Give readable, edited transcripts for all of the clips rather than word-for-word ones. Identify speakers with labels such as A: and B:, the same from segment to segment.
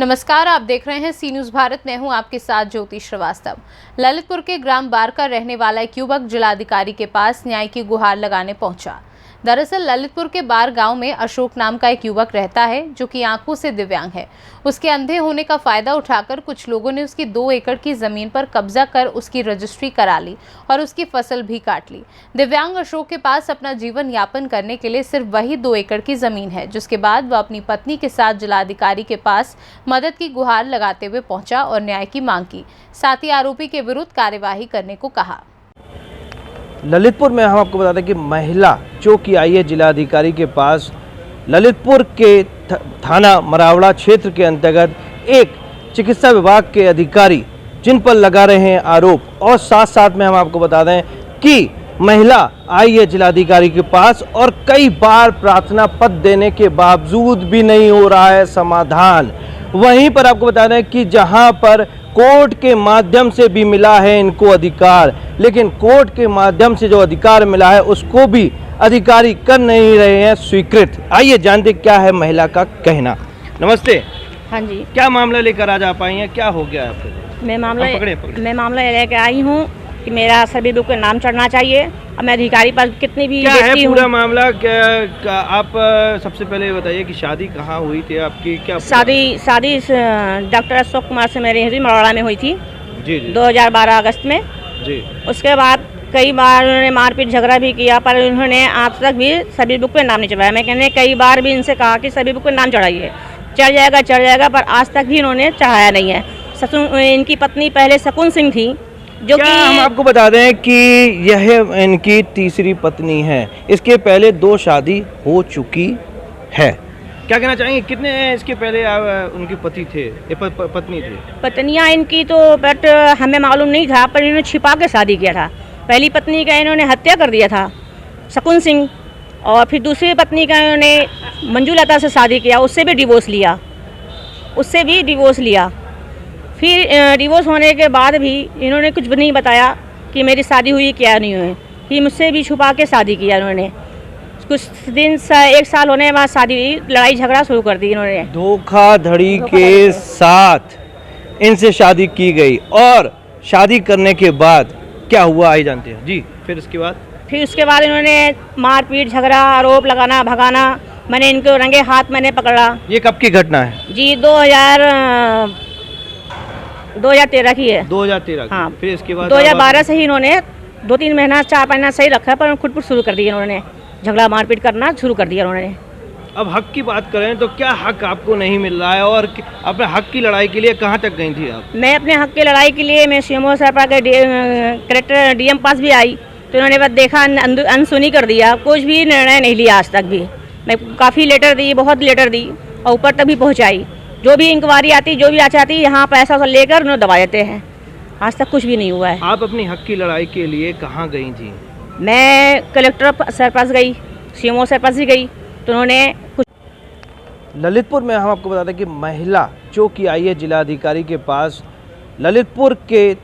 A: नमस्कार, आप देख रहे हैं सी न्यूज़ भारत। मैं हूं आपके साथ ज्योति श्रीवास्तव। ललितपुर के ग्राम बार का रहने वाला एक युवक जिलाधिकारी के पास न्याय की गुहार लगाने पहुंचा। दरअसल ललितपुर के बार गांव में अशोक नाम का एक युवक रहता है जो कि आंखों से दिव्यांग है। उसके अंधे होने का फायदा उठाकर कुछ लोगों ने उसकी 2 एकड़ की जमीन पर कब्जा कर उसकी रजिस्ट्री करा ली और उसकी फसल भी काट ली। दिव्यांग अशोक के पास अपना जीवन यापन करने के लिए सिर्फ वही 2 एकड़ की जमीन है, जिसके बाद वह अपनी पत्नी के साथ जिलाधिकारी के पास मदद की गुहार लगाते हुए पहुंचा और न्याय की मांग की। साथ ही आरोपी के विरुद्ध कार्यवाही करने को कहा।
B: ललितपुर में हम आपको बता दें कि महिला जो कि आई है जिलाधिकारी के पास ललितपुर के थाना मरावड़ा क्षेत्र के अंतर्गत एक चिकित्सा विभाग के अधिकारी जिन पर लगा रहे हैं आरोप, और साथ साथ में हम आपको बता दें कि महिला आई है जिलाधिकारी के पास और कई बार प्रार्थना पत्र देने के बावजूद भी नहीं हो रहा है समाधान। वहीं पर आपको बता दें कि जहां पर कोर्ट के माध्यम से भी मिला है इनको अधिकार, लेकिन कोर्ट के माध्यम से जो अधिकार मिला है उसको भी अधिकारी कर नहीं रहे हैं स्वीकृत। आइए जानते क्या है महिला का कहना। नमस्ते।
C: हाँ जी।
B: क्या मामला लेकर आज आप आई हैं, क्या हो गया आपको?
C: मैं मामला लेकर आई हूँ कि मेरा सभी बुक का नाम चढ़ना चाहिए और मैं अधिकारी पर कितनी भी
B: क्या है पूरा मामला? आप सबसे पहले बताइए कि शादी कहाँ हुई थी आपकी? क्या
C: शादी डॉक्टर अशोक कुमार से मेरी हिंदी मरवाड़ा में हुई थी
B: जी
C: 2012 अगस्त में जी। उसके बाद कई बार उन्होंने मारपीट झगड़ा भी किया, पर उन्होंने आज तक भी सभी बुक पे नाम नहीं चढ़ाया। मैं कहने कई बार भी इनसे कहा कि सभी बुक पे नाम चढ़ाइए, चढ़ जाएगा, पर आज तक भी इन्होंने चढ़ाया नहीं है। इनकी पत्नी पहले शकुन सिंह थी, जो कि
B: हम आपको बता दें कि यह इनकी तीसरी पत्नी है। इसके पहले 2 शादी हो चुकी है। क्या कहना चाहेंगे, कितने इसके पहले उनके पति थे, पत्नी थी?
C: पत्नियां इनकी तो बट हमें मालूम नहीं था, पर इन्होंने छिपा के शादी किया था। पहली पत्नी का इन्होंने हत्या कर दिया था शकुन सिंह, और फिर दूसरी पत्नी का इन्होंने मंजूलता से शादी किया, उससे भी डिवोर्स लिया। फिर डिवोर्स होने के बाद भी इन्होंने कुछ भी नहीं बताया कि मेरी शादी हुई क्या नहीं हुई। फिर मुझसे भी छुपा के शादी किया इन्होंने। कुछ दिन 1 साल होने के बाद शादी हुई, लड़ाई झगड़ा शुरू कर दी इन्होंने।
B: धोखाधड़ी के साथ इनसे शादी की गई, और शादी करने के बाद क्या हुआ आई जानते हैं जी। फिर उसके बाद इन्होंने मारपीट झगड़ा, आरोप लगाना, भगाना। मैंने इनको रंगे हाथ मैंने पकड़ा। ये कब की घटना है?
C: जी 2013 की है।
B: 2013।
C: हाँ।
B: फिर इसके बाद
C: 2012 से ही इन्होंने 2-3 महीना 4 महीना सही रखा, पर खुद शुरू कर दिया इन्होंने, झगड़ा मारपीट करना शुरू कर दिया उन्होंने।
B: अब हक की बात करें तो क्या हक आपको नहीं मिल रहा है, और अपने हक की लड़ाई के लिए कहाँ तक गई थी आप?
C: मैं अपने हक की लड़ाई के लिए मैं सीएमओ सरपा के कलेक्टर डीएम पास भी आई, तो इन्होंने बस देखा, अनसुनी कर दिया, कुछ भी निर्णय नहीं लिया आज तक भी। मैं काफ़ी लेटर दी, बहुत लेटर दी, और ऊपर तक भी पहुँचाई। जो भी इंक्वायरी आती, जो भी आती, यहाँ पैसा लेकर उन्हें दबा देते हैं। आज तक कुछ भी नहीं हुआ है।
B: आप अपनी हक की लड़ाई के लिए कहाँ गई थी?
C: मैं कलेक्टर सर पास गई, सीएमओ सर पास भी गई, तो उन्होंने कुछ।
B: ललितपुर में हम आपको बता दें कि महिला जो कि आई है जिलाधिकारी के पास ललितपुर के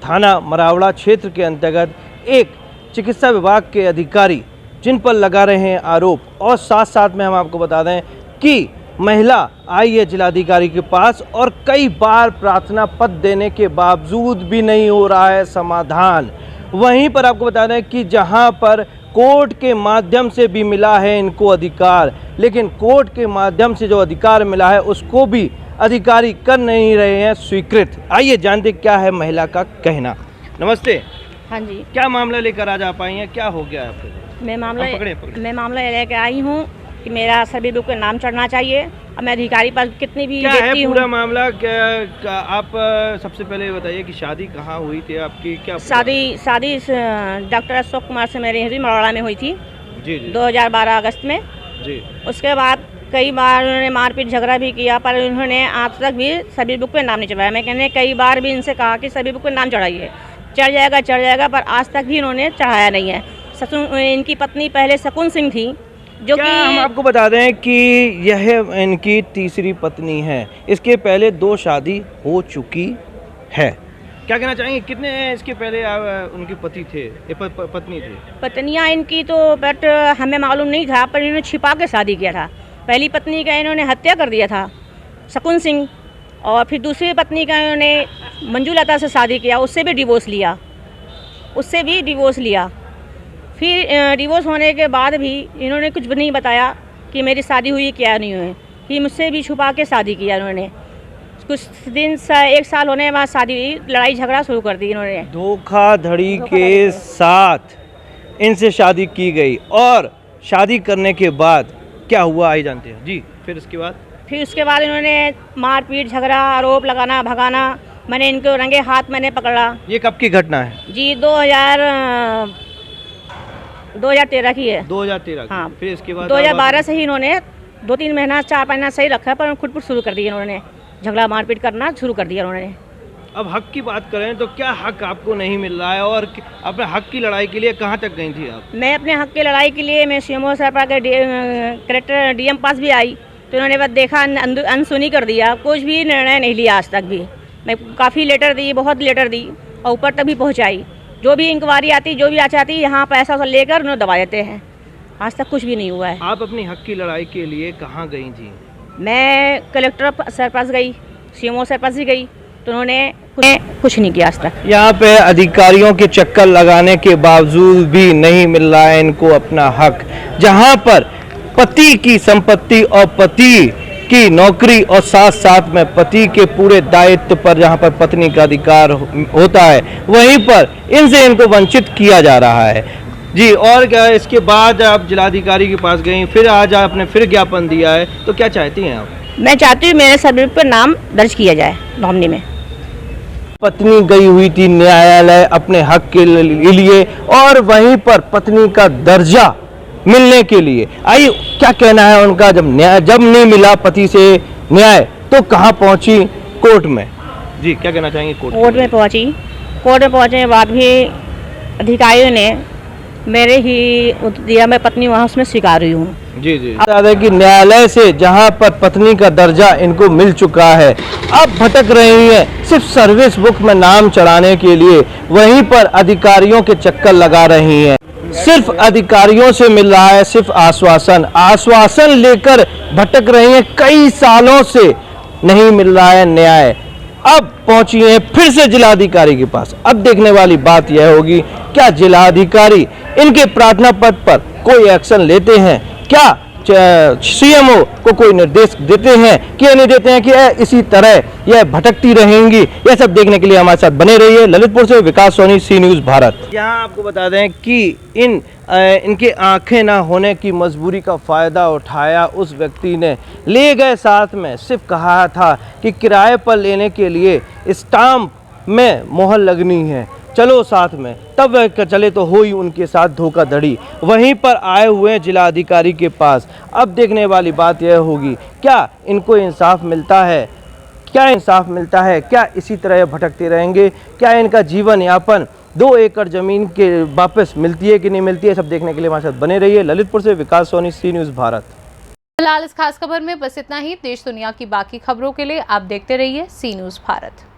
B: थाना मरावड़ा क्षेत्र के अंतर्गत एक चिकित्सा विभाग के अधिकारी जिन पर लगा रहे हैं आरोप, और साथ साथ में हम आपको बता दें कि महिला आई है जिलाधिकारी के पास और कई बार प्रार्थना पत्र देने के बावजूद भी नहीं हो रहा है समाधान। वहीं पर आपको बता दें कि जहां पर कोर्ट के माध्यम से भी मिला है इनको अधिकार, लेकिन कोर्ट के माध्यम से जो अधिकार मिला है उसको भी अधिकारी कर नहीं रहे हैं स्वीकृत। आइए जानते क्या है महिला का कहना। नमस्ते।
C: हाँ जी।
B: क्या मामला लेकर आज आप आई हैं, क्या हो गया आपको?
C: मैं मामला लेकर आई हूँ कि मेरा सभी बुक का नाम चढ़ना चाहिए और मैं अधिकारी पर कितनी भी
B: क्या है पूरा मामला? आप सबसे पहले बताइए कि शादी कहाँ हुई थी आपकी? क्या
C: शादी डॉक्टर अशोक कुमार से मेरी हिंदी मरवाड़ा में हुई थी जी 2012 अगस्त में जी। उसके बाद कई बार उन्होंने मारपीट झगड़ा भी किया, पर उन्होंने आज तक भी सभी बुक पे नाम नहीं चढ़ाया। मैं कहने कई बार भी इनसे कहा कि सभी बुक पे नाम चढ़ाइए, चढ़ जाएगा, पर आज तक भी इन्होंने चढ़ाया नहीं है। इनकी पत्नी पहले शकुन सिंह थी, जो कि
B: हम आपको बता दें कि यह इनकी तीसरी पत्नी है। इसके पहले 2 शादी हो चुकी है। क्या कहना चाहेंगे, कितने इसके पहले उनके पति थे, पत्नी थी?
C: पत्नियां इनकी तो बट हमें मालूम नहीं था, पर इन्होंने छिपा के शादी किया था। पहली पत्नी का इन्होंने हत्या कर दिया था शकुन सिंह, और फिर दूसरी पत्नी का इन्होंने मंजूलता से शादी किया, उससे भी डिवोर्स लिया। फिर डिवोर्स होने के बाद भी इन्होंने कुछ भी नहीं बताया कि मेरी शादी हुई क्या नहीं हुई, कि मुझसे भी छुपा के शादी किया इन्होंने। कुछ दिन 1 साल होने के बाद शादी हुई, लड़ाई झगड़ा शुरू कर दी इन्होंने।
B: धोखाधड़ी के साथ इनसे शादी की गई और शादी करने के बाद क्या हुआ आई जानते हैं जी। फिर उसके बाद इन्होंने मारपीट, झगड़ा, आरोप लगाना, भगाना। मैंने इनको रंगे हाथ मैंने पकड़ा। ये कब की घटना है
C: जी? 2013 की है।
B: 2013
C: हाँ।
B: फिर इसके बाद
C: 2012 से ही इन्होंने 2-3 महीना 4-5 महीना सही रखा, पर खुद शुरू कर दिया इन्होंने, झगड़ा मारपीट करना शुरू कर दिया उन्होंने।
B: अब हक की बात करें तो क्या हक आपको नहीं मिल रहा है और अपने हक की लड़ाई के लिए कहाँ तक गई थी आप? मैं
C: अपने हक की लड़ाई के लिए मैं सीएमओ सरपा के कलेक्टर डीएम पास भी आई, तो इन्होंने बस देखा, अनसुनी कर दिया, कुछ भी निर्णय नहीं लिया आज तक भी। मैं काफ़ी लेटर दी, बहुत लेटर दी और ऊपर तक भी पहुँचाई। जो भी इंक्वायरी आती, जो भी आती, यहाँ पैसा लेकर उन्हें दबा देते हैं। आज तक कुछ भी नहीं हुआ है।
B: आप अपनी हक की लड़ाई के लिए कहाँ गई थी?
C: मैं कलेक्टर सर पास गई, सीएमओ सर पास भी गई, तो उन्होंने कुछ नहीं किया आज तक।
B: यहाँ पे अधिकारियों के चक्कर लगाने के बावजूद भी नहीं मिल रहा है इनको अपना हक। जहाँ पर पति की संपत्ति और पति की नौकरी और साथ साथ में पति के पूरे दायित्व पर जहाँ पर पत्नी का अधिकार होता है, वहीं पर इनसे इनको वंचित किया जा रहा है जी। और क्या इसके बाद आप जिलाधिकारी के पास गई, फिर आज आपने फिर ज्ञापन दिया है, तो क्या चाहती हैं आप?
C: मैं चाहती हूँ मेरे सर्टिफिकेट पर नाम दर्ज किया जाए नॉमिनी में।
B: पत्नी गई हुई थी न्यायालय अपने हक के लिए और वहीं पर पत्नी का दर्जा मिलने के लिए आई। क्या कहना है उनका? जब नहीं मिला पति से न्याय तो कहाँ पहुंची? कोर्ट में जी। क्या कहना चाहेंगे? कोर्ट में पहुंची।
C: कोर्ट में पहुंचने के बाद भी अधिकारियों ने मेरे ही दिया, मैं पत्नी वहाँ उसमें स्वीकार हुई हूँ।
B: जी जी। बता दें कि न्यायालय से जहां पर पत्नी का दर्जा इनको मिल चुका है, अब भटक रही हैं सिर्फ सर्विस बुक में नाम चढ़ाने के लिए, वहीं पर अधिकारियों के चक्कर लगा रही हैं। सिर्फ अधिकारियों से मिल रहा है सिर्फ आश्वासन लेकर भटक रही हैं। कई सालों से नहीं मिल रहा है न्याय। अब पहुंची हैं फिर से जिलाधिकारी के पास। अब देखने वाली बात यह होगी, क्या जिलाधिकारी इनके प्रार्थना पत्र पर कोई एक्शन लेते हैं? क्या सीएमओ को कोई निर्देश देते हैं कि नहीं देते हैं कि इसी तरह यह भटकती रहेंगी? यह सब देखने के लिए हमारे साथ बने रहिए। ललितपुर से विकास सोनी, सी न्यूज़ भारत। यहाँ आपको बता दें कि इनके आंखें ना होने की मजबूरी का फ़ायदा उठाया उस व्यक्ति ने। ले गए साथ में, सिर्फ कहा था कि किराए पर लेने के लिए स्टाम्प में मोहर लगनी है, चलो साथ में, तब वह चले तो हो ही उनके साथ धोखाधड़ी। वहीं पर आए हुए हैं जिलाधिकारी के पास। अब देखने वाली बात यह होगी, क्या इनको इंसाफ मिलता है? क्या इसी तरह भटकते रहेंगे? क्या इनका जीवन यापन 2 एकड़ ज़मीन के वापस मिलती है कि नहीं मिलती है? सब देखने के लिए हमारे साथ बने रहिए। ललितपुर से विकास सोनी, सी न्यूज़ भारत।
A: फिलहाल इस खास खबर में बस इतना ही। देश दुनिया की बाकी खबरों के लिए आप देखते रहिए सी न्यूज़ भारत।